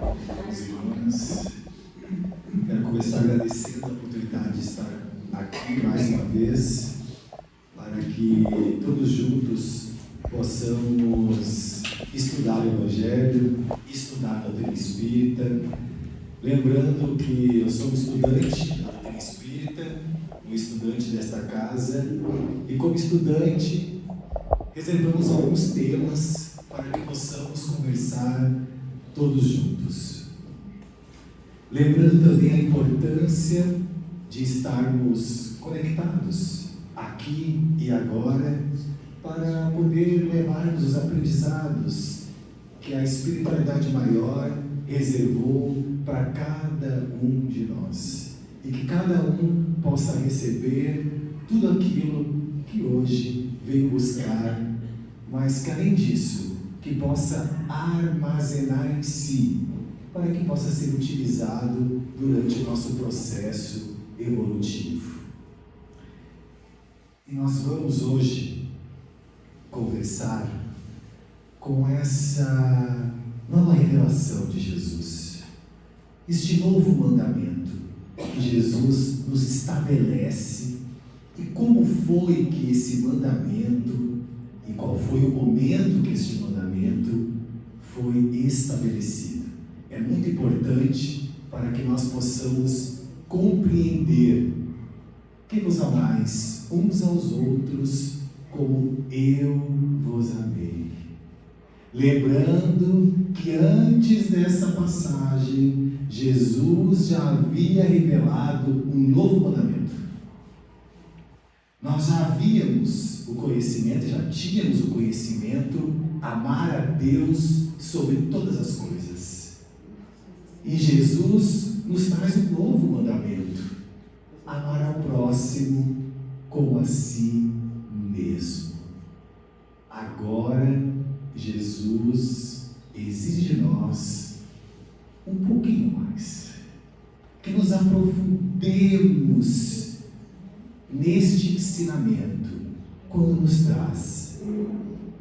Irmãos e irmãs, quero começar agradecendo a oportunidade de estar aqui mais uma vez, para que todos juntos possamos estudar o Evangelho, estudar a doutrina espírita, lembrando que eu sou um estudante da doutrina espírita, um estudante desta casa, e como estudante reservamos alguns temas para que possamos conversar todos juntos. Lembrando também a importância de estarmos conectados aqui e agora para poder levarmos os aprendizados que a espiritualidade maior reservou para cada um de nós e que cada um possa receber tudo aquilo que hoje veio buscar, mas que além disso que possa armazenar em si, para que possa ser utilizado durante o nosso processo evolutivo. E nós vamos hoje conversar com essa nova revelação de Jesus, este novo mandamento que Jesus nos estabelece, e como foi que esse mandamento, e qual foi o momento que este mandamento foi estabelecido. É muito importante para que nós possamos compreender que vos amais uns aos outros como eu vos amei. Lembrando que antes dessa passagem, Jesus já havia revelado um novo mandamento. Nós já havíamos o conhecimento, já tínhamos o conhecimento, amar a Deus sobre todas as coisas. E Jesus nos traz um novo mandamento: amar ao próximo como a si mesmo. Agora, Jesus exige de nós um pouquinho mais, que nos aprofundemos neste ensinamento, quando nos traz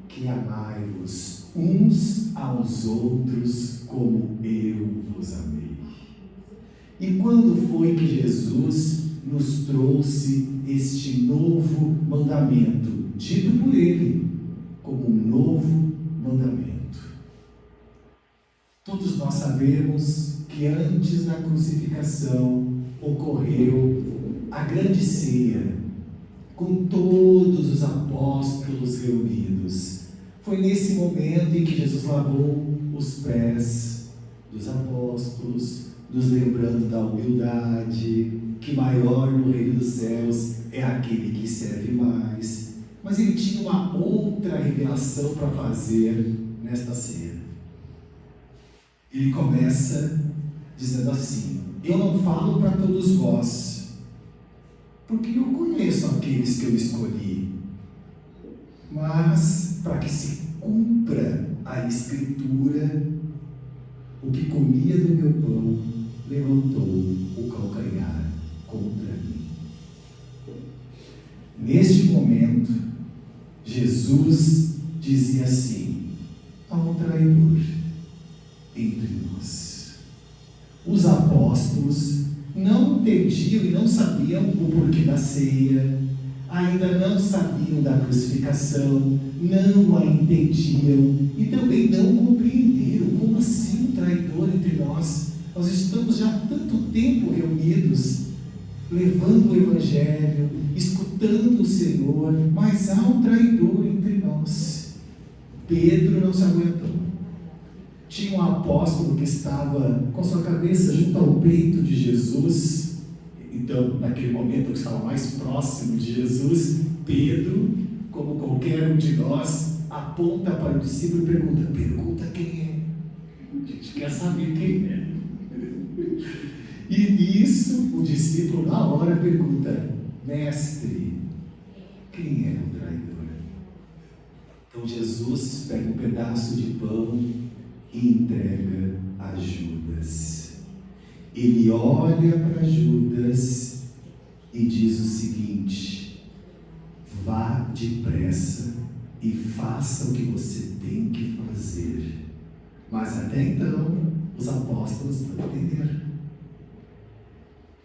que amai-vos uns aos outros como eu vos amei. E quando foi que Jesus nos trouxe este novo mandamento, dito por Ele como um novo mandamento? Todos nós sabemos que antes da crucificação ocorreu a grande ceia, com todos os apóstolos reunidos. Foi nesse momento em que Jesus lavou os pés dos apóstolos, nos lembrando da humildade, que maior no reino dos céus é aquele que serve mais. Mas ele tinha uma outra revelação para fazer nesta ceia. Ele começa dizendo assim: eu não falo para todos vós, porque eu conheço aqueles que eu escolhi, mas para que se cumpra a Escritura, o que comia do meu pão levantou o calcanhar contra mim. Neste momento, Jesus dizia assim: há um traidor entre nós. Os apóstolos não entendiam e não sabiam o porquê da ceia, ainda não sabiam da crucificação, não a entendiam e também não compreenderam. Como assim um traidor entre nós? Nós estamos já há tanto tempo reunidos, levando o Evangelho, escutando o Senhor, mas há um traidor entre nós. Pedro não se aguentou. Tinha um apóstolo que estava com sua cabeça junto ao peito de Jesus. Então, naquele momento que estava mais próximo de Jesus, Pedro, como qualquer um de nós, aponta para o discípulo e pergunta quem é. A gente quer saber quem é. E nisso, o discípulo na hora pergunta: mestre, quem é o traidor? Então Jesus pega um pedaço de pão e entrega a Judas. Ele olha para Judas e diz o seguinte: vá depressa e faça o que você tem que fazer. Mas até então, os apóstolos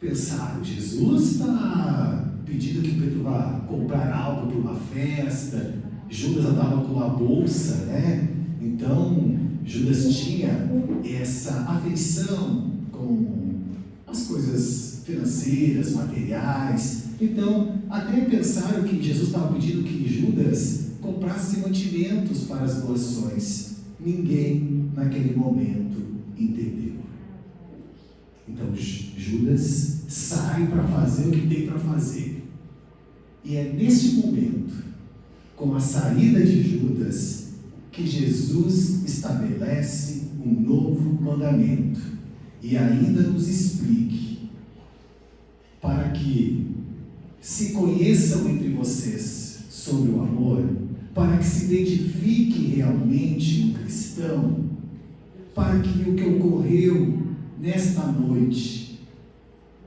Pensaram, Jesus está pedindo que Pedro vá comprar algo para uma festa. Judas andava com uma bolsa, né? Então, Judas tinha essa afeição com as coisas financeiras, materiais. Então, até pensaram que Jesus estava pedindo que Judas comprasse mantimentos para as doações. Ninguém, naquele momento, entendeu. Então, Judas sai para fazer o que tem para fazer. E é neste momento, com a saída de Judas, que Jesus estabelece um novo mandamento e ainda nos explique para que se conheçam entre vocês sobre o amor, para que se identifique realmente um cristão, para que o que ocorreu nesta noite,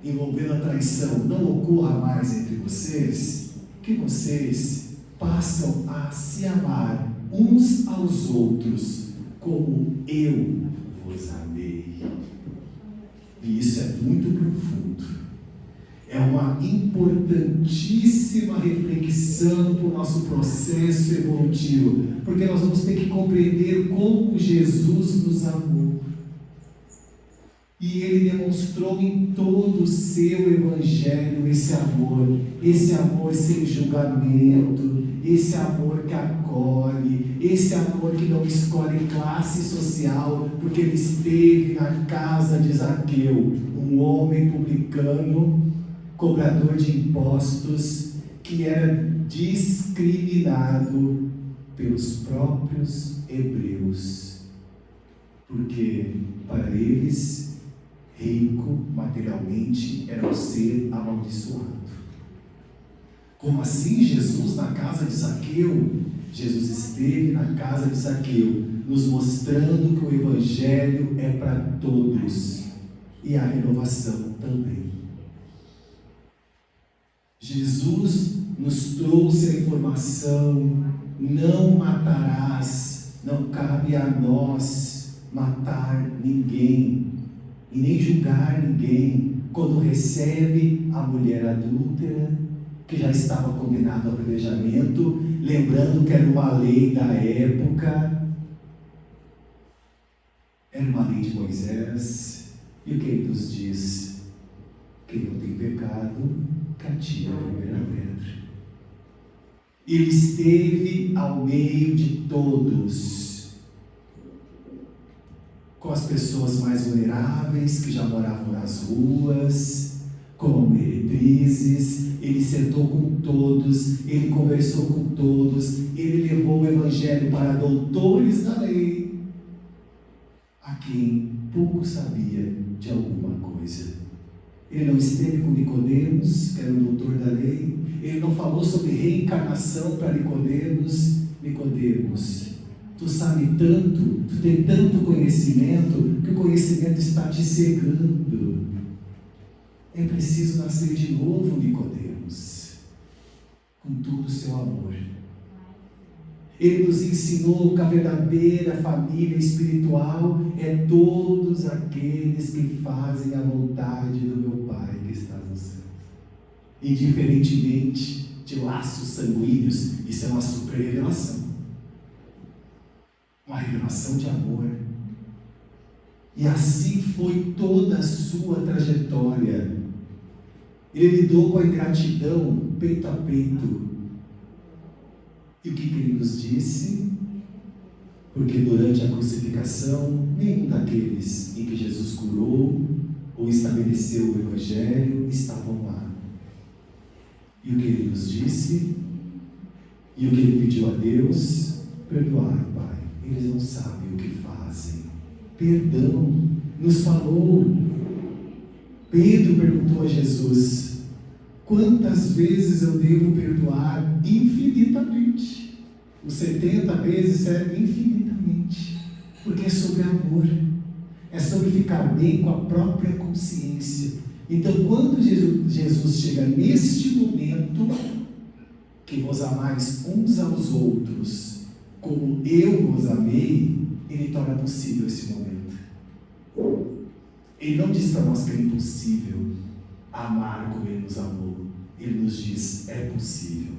envolvendo a traição, não ocorra mais entre vocês, que vocês passam a se amar uns aos outros, como eu vos amei. E isso é muito profundo. É uma importantíssima reflexão para o nosso processo evolutivo, porque nós vamos ter que compreender como Jesus nos amou. E Ele demonstrou em todo o seu Evangelho esse amor sem julgamento, esse amor que acolhe, esse amor que não escolhe classe social, porque Ele esteve na casa de Zaqueu, um homem publicano, cobrador de impostos, que era discriminado pelos próprios hebreus, porque para eles rico materialmente era um ser amaldiçoado. Como assim Jesus na casa de Zaqueu? Jesus esteve na casa de Zaqueu, nos mostrando que o Evangelho é para todos e a renovação também. Jesus nos trouxe a informação: não matarás, não cabe a nós matar ninguém e nem julgar ninguém quando recebe a mulher adúltera, que já estava condenada ao apedrejamento, lembrando que era uma lei da época, era uma lei de Moisés. E o que ele nos diz? Quem não tem pecado, que atire a primeira pedra. Ele esteve ao meio de todos, com as pessoas mais vulneráveis que já moravam nas ruas, com meretrizes. Ele sentou com todos, ele conversou com todos, ele levou o Evangelho para doutores da lei, a quem pouco sabia de alguma coisa. Ele não esteve com Nicodemos, que era o doutor da lei. Ele não falou sobre reencarnação para Nicodemos. Nicodemos, tu sabe tanto, tu tem tanto conhecimento, que o conhecimento está te cegando. É preciso nascer de novo, Nicodemos, com todo o seu amor. Ele nos ensinou que a verdadeira família espiritual é todos aqueles que fazem a vontade do meu Pai que está nos céus. Indiferentemente de laços sanguíneos, isso é uma super revelação. Uma revelação de amor. E assim foi toda a sua trajetória. Ele lidou com a ingratidão peito a peito. E o que ele nos disse? Porque durante a crucificação, nenhum daqueles em que Jesus curou ou estabeleceu o Evangelho estavam lá. E o que ele nos disse? E o que ele pediu a Deus? Perdoai, Pai, eles não sabem o que fazem. Perdão, nos falou. Pedro perguntou a Jesus: quantas vezes eu devo perdoar? Infinitamente. Os 70 vezes é infinitamente, porque é sobre amor, é sobre ficar bem com a própria consciência. Então, quando Jesus chega neste momento, que vos amais uns aos outros, como eu vos amei, Ele torna possível esse momento. Ele não diz para nós que é impossível, amar como Ele nos amou. Ele nos diz, é possível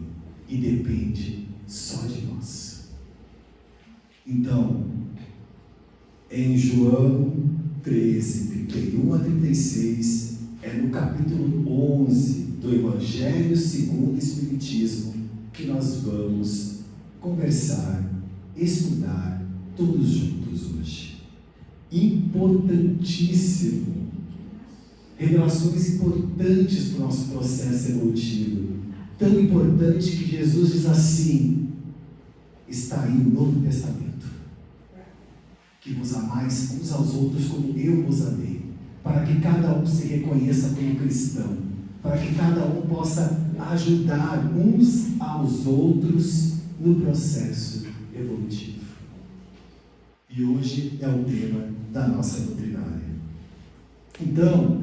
e depende só de nós. Então, em João 13, 31 a 36, é no capítulo 11 do Evangelho segundo o Espiritismo que nós vamos conversar, estudar todos juntos hoje. Importantíssimo. Revelações importantes para o nosso processo evolutivo. Tão importante que Jesus diz assim, está aí o Novo Testamento. Que vos amais uns aos outros como eu vos amei. Para que cada um se reconheça como cristão. Para que cada um possa ajudar uns aos outros no processo evolutivo. E hoje é o tema da nossa doutrinária. Então,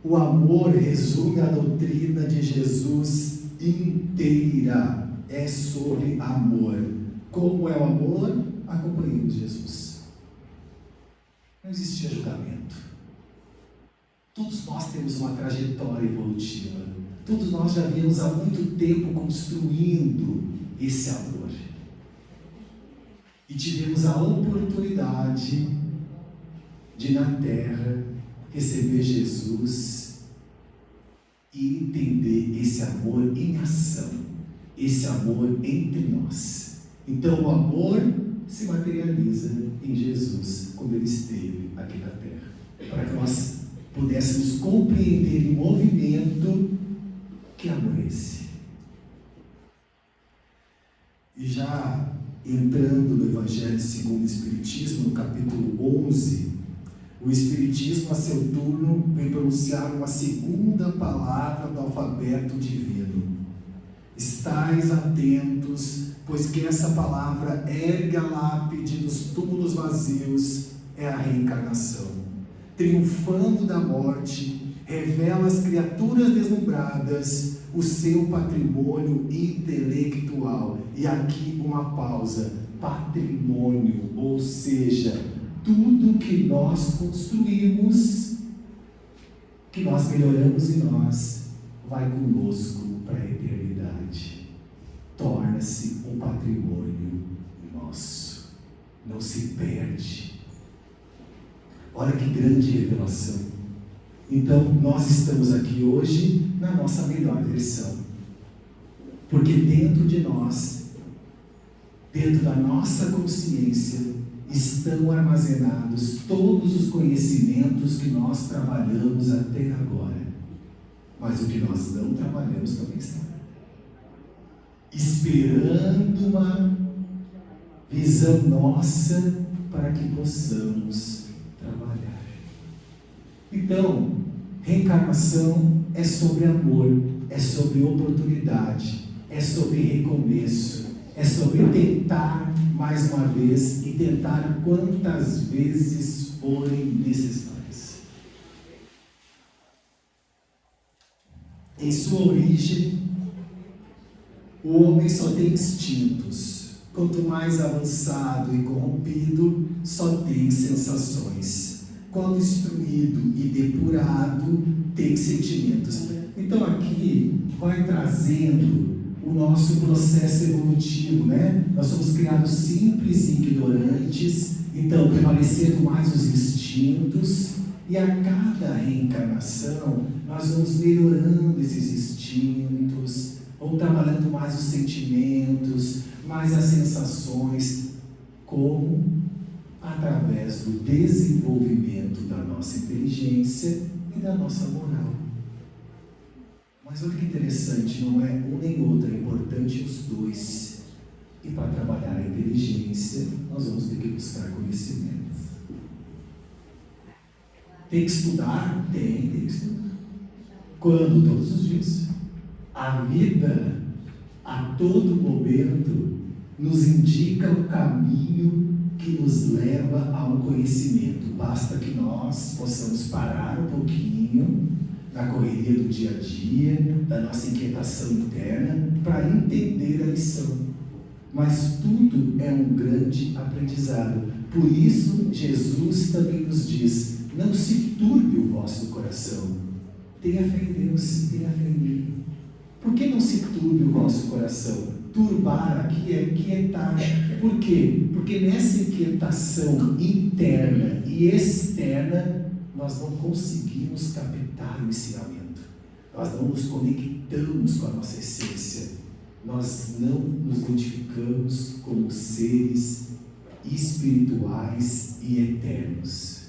o amor resume a doutrina de Jesus inteira. É sobre amor. Como é o amor? Acompanhando Jesus. Não existia julgamento. Todos nós temos uma trajetória evolutiva. Todos nós já viemos há muito tempo construindo esse amor. E tivemos a oportunidade de, na terra, receber Jesus e entender esse amor em ação, esse amor entre nós. Então o amor se materializa em Jesus, quando Ele esteve aqui na terra, para que nós pudéssemos compreender em movimento que amor é esse. E já entrando no Evangelho segundo o Espiritismo, no capítulo 11, o Espiritismo, a seu turno, vem pronunciar uma segunda palavra do alfabeto divino. Estais atentos, pois que essa palavra ergue a lápide dos túmulos vazios, é a reencarnação. Triunfando da morte, revela às criaturas deslumbradas o seu patrimônio intelectual. E aqui uma pausa, patrimônio, ou seja, tudo que nós construímos, que nós melhoramos em nós, vai conosco para a eternidade. Torna-se um patrimônio nosso. Não se perde. Olha que grande revelação. Então, nós estamos aqui hoje na nossa melhor versão. Porque dentro de nós, dentro da nossa consciência, estão armazenados todos os conhecimentos que nós trabalhamos até agora. Mas o que nós não trabalhamos também está. Esperando uma visão nossa para que possamos trabalhar. Então, reencarnação é sobre amor, é sobre oportunidade, é sobre recomeço, é sobre tentar mais uma vez e tentar quantas vezes forem necessárias. Em sua origem, o homem só tem instintos. Quanto mais avançado e corrompido, só tem sensações. Quando instruído e depurado, tem sentimentos. Então aqui vai trazendo o nosso processo evolutivo, né? Nós somos criados simples e ignorantes, então prevalecendo mais os instintos, e a cada reencarnação nós vamos melhorando esses instintos, vamos trabalhando mais os sentimentos, mais as sensações, como através do desenvolvimento da nossa inteligência e da nossa moral. Mas olha que interessante, não é um nem outro, é importante os dois. E para trabalhar a inteligência, nós vamos ter que buscar conhecimento. Tem que estudar? Tem que estudar. Quando? Todos os dias. A vida, a todo momento, nos indica o caminho que nos leva a um conhecimento. Basta que nós possamos parar um pouquinho da correria do dia a dia, da nossa inquietação interna, para entender a lição. Mas tudo é um grande aprendizado. Por isso, Jesus também nos diz: não se turbe o vosso coração. Tenha fé em Deus, tenha fé em mim. Por que não se turbe o vosso coração? Turbar aqui é quietar. Por quê? Porque nessa inquietação interna e externa, nós não conseguimos captar o ensinamento. Nós não nos conectamos com a nossa essência. Nós não nos identificamos como seres espirituais e eternos.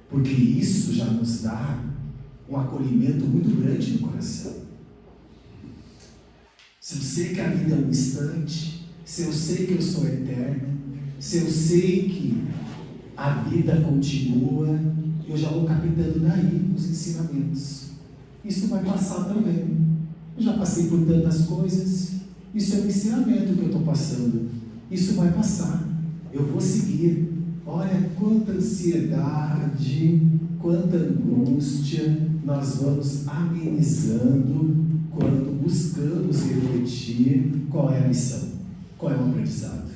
Porque isso já nos dá um acolhimento muito grande no coração. Se eu sei que a vida é um instante, se eu sei que eu sou eterno, se eu sei que a vida continua, eu já vou captando daí os ensinamentos. Isso vai passar também. Eu já passei por tantas coisas, isso é um ensinamento que eu estou passando. Isso vai passar, eu vou seguir. Olha quanta ansiedade, quanta angústia nós vamos amenizando quando buscamos refletir qual é a missão, qual é o aprendizado.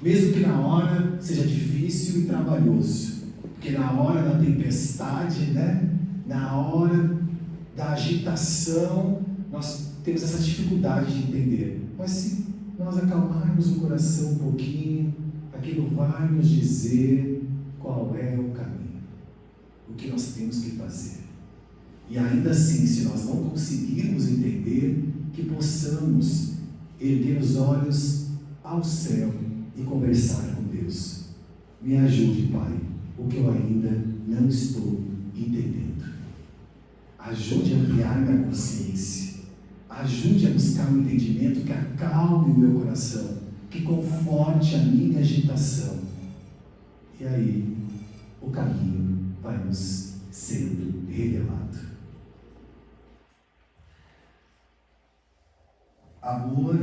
Mesmo que na hora seja difícil e trabalhoso, porque na hora da tempestade, né? Na hora da agitação, nós temos essa dificuldade de entender. Mas se nós acalmarmos o coração um pouquinho, aquilo vai nos dizer qual é o caminho, o que nós temos que fazer. E ainda assim, se nós não conseguirmos entender, que possamos erguer os olhos ao céu e conversar com Deus. Me ajude, Pai, o que eu ainda não estou entendendo. Ajude a ampliar minha consciência. Ajude a buscar um entendimento que acalme o meu coração, que conforte a minha agitação. E aí, o caminho vai nos sendo revelado. Amor,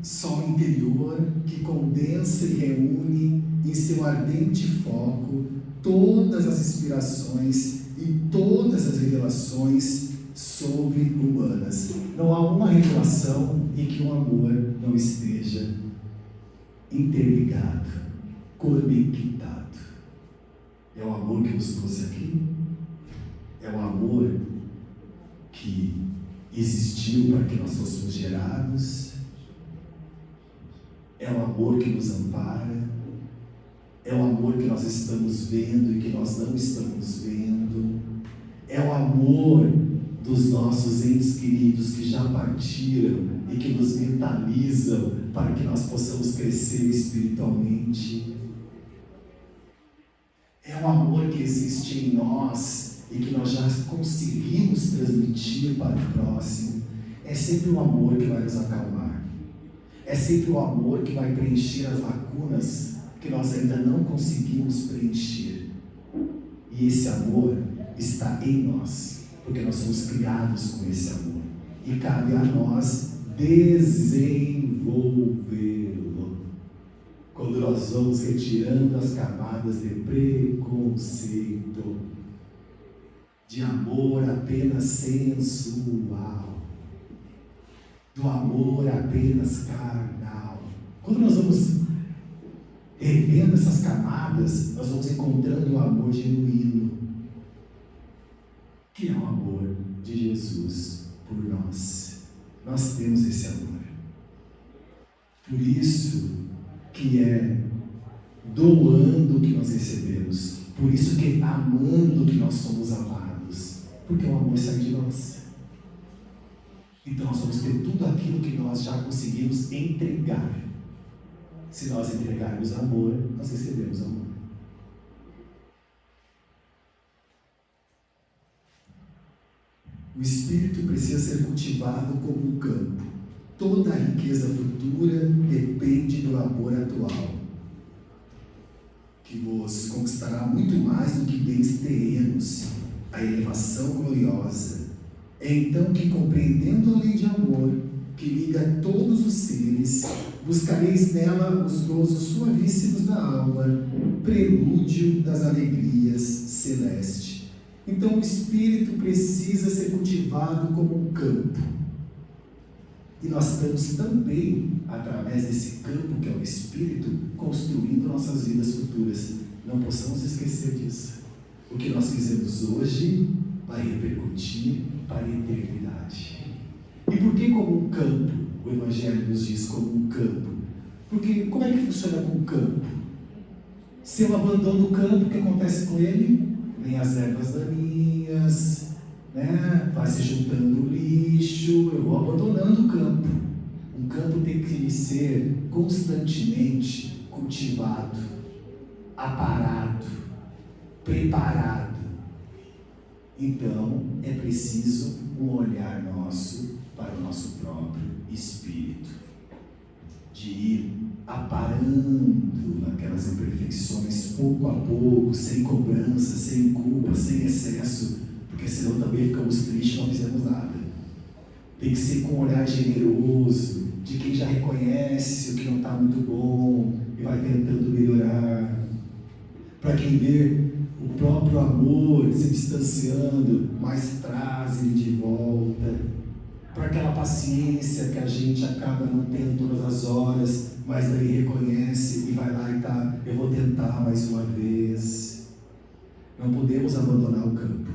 sol interior que condensa e reúne em seu ardente foco todas as inspirações e todas as revelações sobre-humanas. Não há uma revelação em que o amor não esteja interligado, conectado. É o amor que nos trouxe aqui, é o amor que existiu para que nós fôssemos gerados, é o amor que nos ampara, é o amor que nós estamos vendo e que nós não estamos vendo, é o amor dos nossos entes queridos que já partiram e que nos vitalizam para que nós possamos crescer espiritualmente. É o amor que existe em nós e que nós já conseguimos transmitir para o próximo. É sempre o amor que vai nos acalmar. É sempre o amor que vai preencher as lacunas que nós ainda não conseguimos preencher. E esse amor está em nós, porque nós somos criados com esse amor. E cabe a nós desenvolvê-lo. Quando nós vamos retirando as camadas de preconceito, de amor apenas sensual, do amor apenas carnal. Quando nós vamos revendo essas camadas, nós vamos encontrando o amor genuíno, que é o amor de Jesus por nós. Nós temos esse amor. Por isso que é doando que nós recebemos. Por isso que é amando que nós somos amados. Porque o amor sai de nós. Então nós vamos ter tudo aquilo que nós já conseguimos entregar. Se nós entregarmos amor, nós recebemos amor. O espírito precisa ser cultivado como um campo. Toda a riqueza futura depende do labor atual, que vos conquistará muito mais do que bens terrenos, a elevação gloriosa. É então que, compreendendo a lei de amor, que liga todos os seres, buscareis nela os gozos suavíssimos da alma, prelúdio das alegrias celestes. Então o espírito precisa ser cultivado como um campo. E nós estamos também, através desse campo que é o espírito, construindo nossas vidas futuras. Não possamos esquecer disso. O que nós fizemos hoje vai repercutir para a eternidade. E por que como um campo? O Evangelho nos diz como um campo. Porque como é que funciona com o campo? Se eu abandono o campo, o que acontece com ele? Vem as ervas daninhas, né? Vai se juntando lixo, eu vou abandonando o campo. Um campo tem que ser constantemente cultivado, aparado, preparado. Então, é preciso um olhar nosso para o nosso próprio espírito, de ir aparando aquelas imperfeições pouco a pouco, sem cobrança, sem culpa, sem excesso, porque senão também ficamos tristes e não fizemos nada. Tem que ser com um olhar generoso, de quem já reconhece o que não está muito bom e vai tentando melhorar. Para quem vê o próprio amor se distanciando, mas traz ele de volta. Para aquela paciência que a gente acaba não tendo todas as horas, mas daí reconhece e vai lá e tá, eu vou tentar mais uma vez. Não podemos abandonar o campo,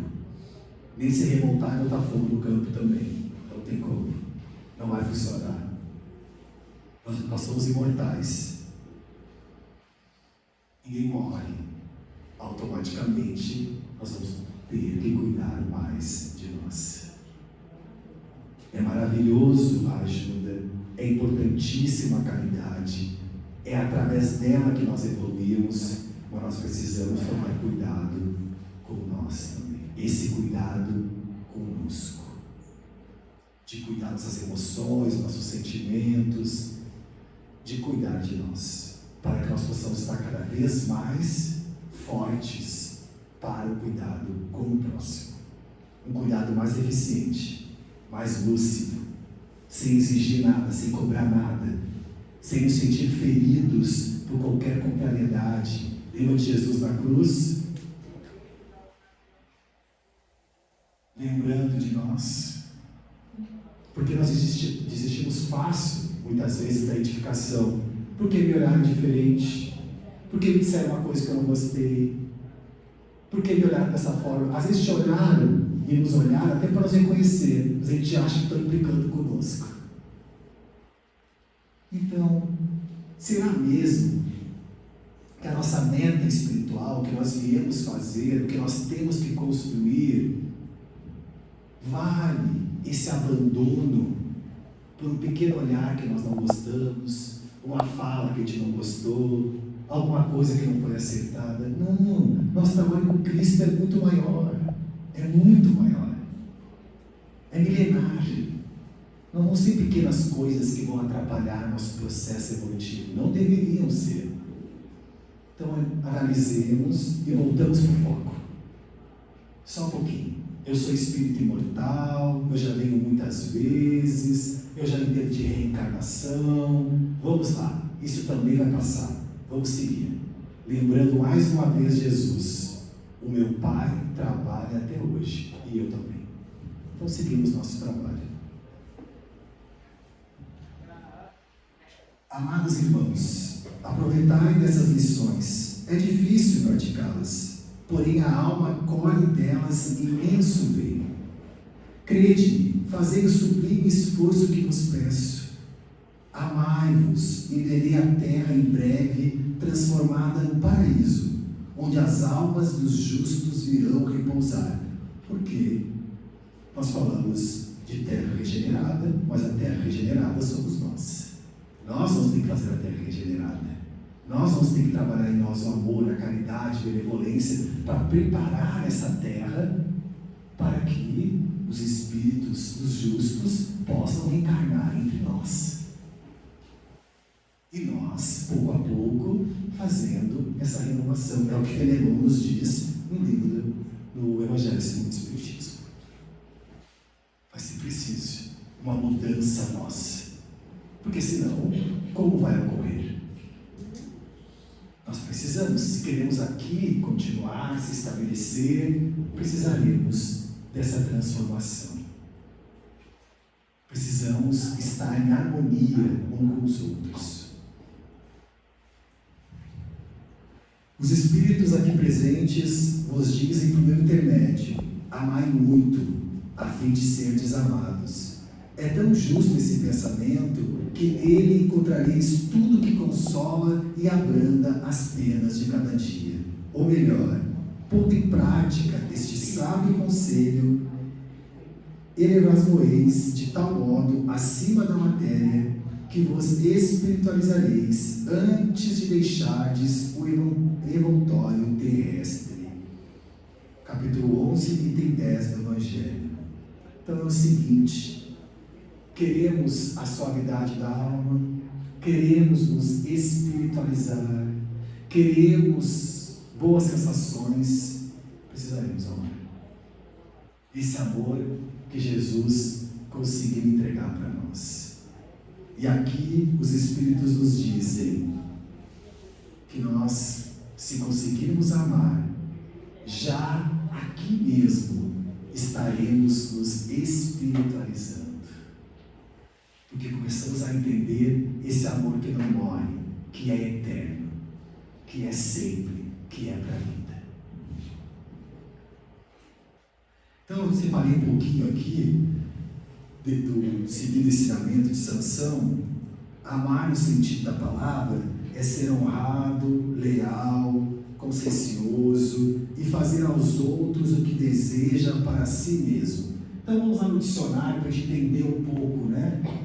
nem se revoltar e botar fogo no campo também. Não tem como, não vai funcionar. Nós somos imortais. Ninguém morre. Automaticamente nós vamos ter que cuidar mais de nós. É maravilhoso a ajuda, é importantíssima a caridade, é através dela que nós evoluímos, mas nós precisamos tomar cuidado com nós também. Esse cuidado conosco, de cuidar dessas emoções, nossos sentimentos, de cuidar de nós, para que nós possamos estar cada vez mais fortes para o cuidado com o próximo. Um cuidado mais eficiente, mais lúcido, sem exigir nada, sem cobrar nada, sem nos sentir feridos por qualquer contrariedade. Lembra de Jesus na cruz? Lembrando de nós. Porque nós desistimos fácil, muitas vezes, da edificação. Porque me olharam diferente. Porque me disseram uma coisa que eu não gostei. Porque me olharam dessa forma. Às vezes te olharam e nos olharam até para nos reconhecer, mas a gente acha que estão implicando conosco. Então, será mesmo que a nossa meta espiritual, o que nós viemos fazer, o que nós temos que construir, vale esse abandono por um pequeno olhar que nós não gostamos, uma fala que a gente não gostou, alguma coisa que não foi acertada? Não, nosso trabalho com Cristo é muito maior, é milenar. Não vão ser pequenas coisas que vão atrapalhar nosso processo evolutivo, não deveriam ser. Então analisemos e voltamos para o foco, só um pouquinho. Eu sou espírito imortal, eu já venho muitas vezes, eu já entendo de reencarnação. Vamos lá, isso também vai passar, vamos seguir. Lembrando mais uma vez Jesus, o meu Pai trabalha até hoje, e eu também. Então seguimos nosso trabalho. Amados irmãos, aproveitai dessas lições. É difícil praticá-las, porém a alma colhe delas imenso bem. Crede-me, fazei o sublime esforço que vos peço. Amai-vos e verei a terra em breve transformada no paraíso, onde as almas dos justos virão repousar. Porque nós falamos de terra regenerada, mas a terra regenerada somos nós. Nós vamos ter que fazer a terra regenerada. Nós vamos ter que trabalhar em nós o amor, a caridade, a benevolência, para preparar essa terra para que os espíritos dos justos possam reencarnar entre nós. E nós, pouco a pouco, fazendo essa renovação. É o que Fenelon nos diz no livro do Evangelho segundo o Espiritismo. Vai ser preciso uma mudança nossa. Porque senão, como vai ocorrer? Nós precisamos, se queremos aqui continuar, se estabelecer, precisaremos dessa transformação. Precisamos estar em harmonia um com os outros. Os espíritos aqui presentes vos dizem por meu intermédio amai muito, a fim de serdes amados. É tão justo esse pensamento que nele encontrareis tudo que consola e abranda as penas de cada dia. Ou melhor, pondo em prática este sábio conselho, elevas-vos de tal modo acima da matéria que vos espiritualizareis antes de deixardes o envoltório terrestre. Capítulo 11, item 10 do Evangelho. Então é o seguinte: queremos a suavidade da alma, queremos nos espiritualizar, queremos boas sensações, precisaremos amar. Esse amor que Jesus conseguiu entregar para nós. E aqui os Espíritos nos dizem que nós, se conseguirmos amar, já aqui mesmo estaremos nos espiritualizando. Porque começamos a entender esse amor que não morre, que é eterno, que é sempre, que é para a vida. Então eu separei um pouquinho aqui do seguinte ensinamento de Sansão. Amar no sentido da palavra é ser honrado, leal, consciencioso e fazer aos outros o que deseja para si mesmo. Então vamos lá no dicionário para a gente entender um pouco,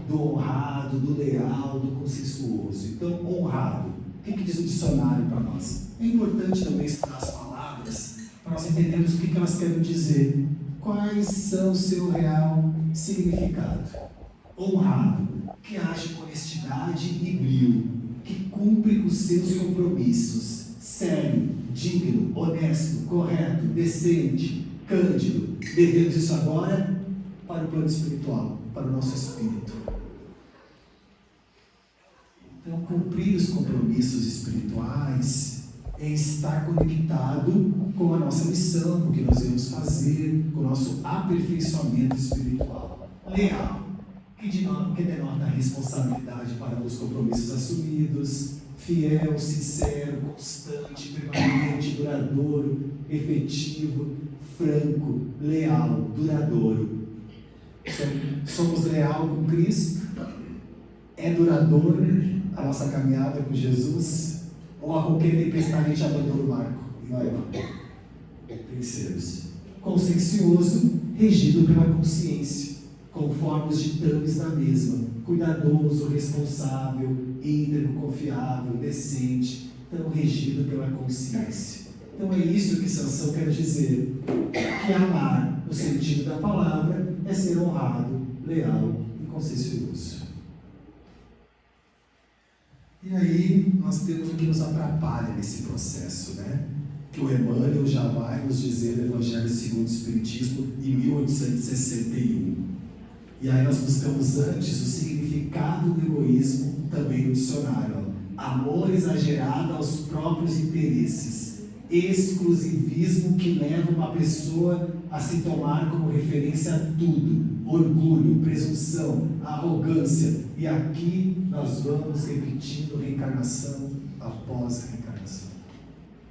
do honrado, do leal, do consciencioso. Então, honrado, o que diz o dicionário para nós? É importante também estudar as palavras para nós entendermos o que elas querem dizer. Quais são o seu real significado? Honrado, que age com honestidade e brio, que cumpre os seus compromissos, sério, digno, honesto, correto, decente, cândido. Devemos isso agora para o plano espiritual, para o nosso espírito. Então, cumprir os compromissos espirituais é estar conectado com a nossa missão, com o que nós devemos fazer, com o nosso aperfeiçoamento espiritual. Leal, que denota a responsabilidade para os compromissos assumidos. Fiel, sincero, constante, permanente, duradouro, efetivo, franco, leal, duradouro. Somos leal com Cristo? É duradouro a nossa caminhada com Jesus? Ou a qualquer tempestade a gente abandona o barco e vai lá? Terceiros, consciencioso, regido pela consciência, conforme os ditames da mesma, cuidadoso, responsável, íntegro, confiável, decente, então regido pela consciência. Então é isso que Sansão quer dizer, que amar, no sentido da palavra, é ser honrado, leal e consciencioso. E aí nós temos o que nos atrapalha nesse processo, que o Emmanuel já vai nos dizer no Evangelho segundo o Espiritismo em 1861. E aí nós buscamos antes o significado do egoísmo também no dicionário. Amor exagerado aos próprios interesses, exclusivismo que leva uma pessoa a se tomar como referência a tudo, orgulho, presunção, arrogância. E aqui nós vamos repetindo reencarnação após reencarnação.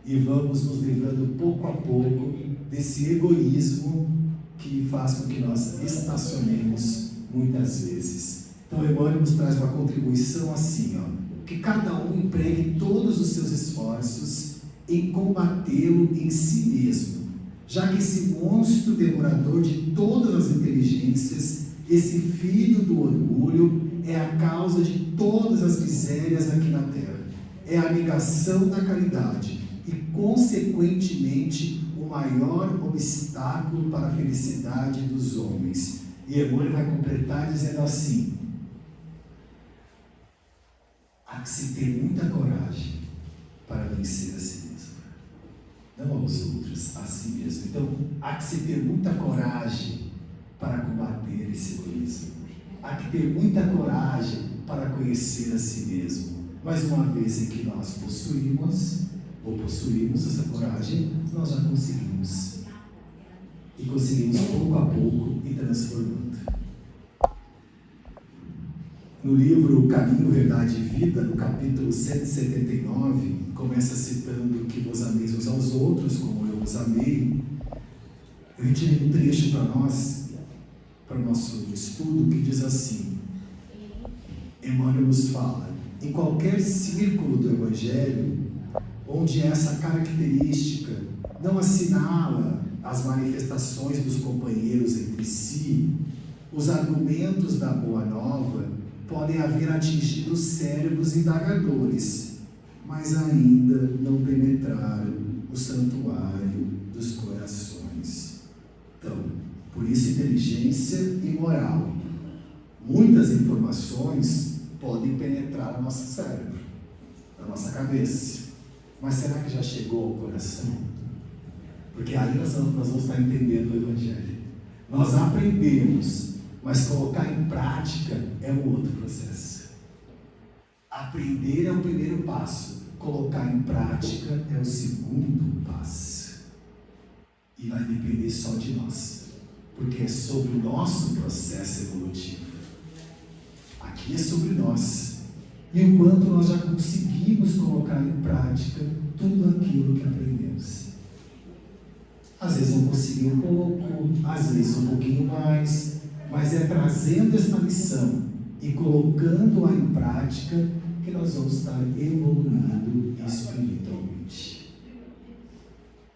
E vamos nos livrando pouco a pouco desse egoísmo que faz com que nós estacionemos muitas vezes. Então Emmanuel nos traz uma contribuição assim, que cada um empregue todos os seus esforços em combatê-lo em si mesmo, já que esse monstro devorador de todas as inteligências, esse filho do orgulho, é a causa de todas as misérias aqui na terra, é a negação da caridade e, consequentemente, o maior obstáculo para a felicidade dos homens. E Emmanuel vai completar dizendo assim: há que se ter muita coragem para vencer a si mesmo, não aos outros, a si mesmo. Então, há que se ter muita coragem para combater esse egoísmo, há que ter muita coragem para conhecer a si mesmo. Mas uma vez em que nós possuímos essa coragem, nós já conseguimos. E conseguimos pouco a pouco ir transformando. No livro Caminho, Verdade e Vida, no capítulo 179, começa citando que vos ameis uns aos outros, como eu vos amei. Eu retirei um trecho para nós, para o nosso estudo, que diz assim: Emmanuel nos fala, em qualquer círculo do Evangelho, onde essa característica não assinala as manifestações dos companheiros entre si, os argumentos da Boa Nova podem haver atingido os cérebros indagadores, mas ainda não penetraram o santuário dos corações. Então, por isso, inteligência e moral. Muitas informações podem penetrar no nosso cérebro, na nossa cabeça. Mas será que já chegou ao coração? Porque aí nós vamos estar entendendo o Evangelho. Nós aprendemos, mas colocar em prática é um outro processo. Aprender é o primeiro passo, colocar em prática é o segundo passo. E vai depender só de nós, porque é sobre o nosso processo evolutivo. Aqui é sobre nós. E o quanto nós já conseguimos colocar em prática tudo aquilo que aprendemos. Às vezes não consegui um pouco, às vezes um pouquinho mais, mas é trazendo esta lição e colocando-a em prática que nós vamos estar evoluindo espiritualmente.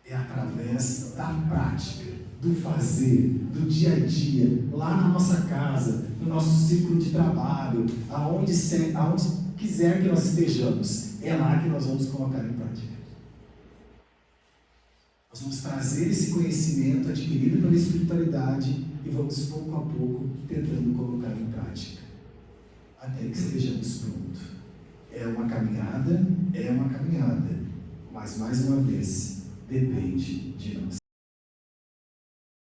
É através da prática, do fazer, do dia a dia, lá na nossa casa, no nosso círculo de trabalho, aonde quiser que nós estejamos, é lá que nós vamos colocar em prática. Nós vamos trazer esse conhecimento adquirido pela espiritualidade e vamos pouco a pouco tentando colocar em prática, até que estejamos prontos. É uma caminhada, mas mais uma vez, depende de nós.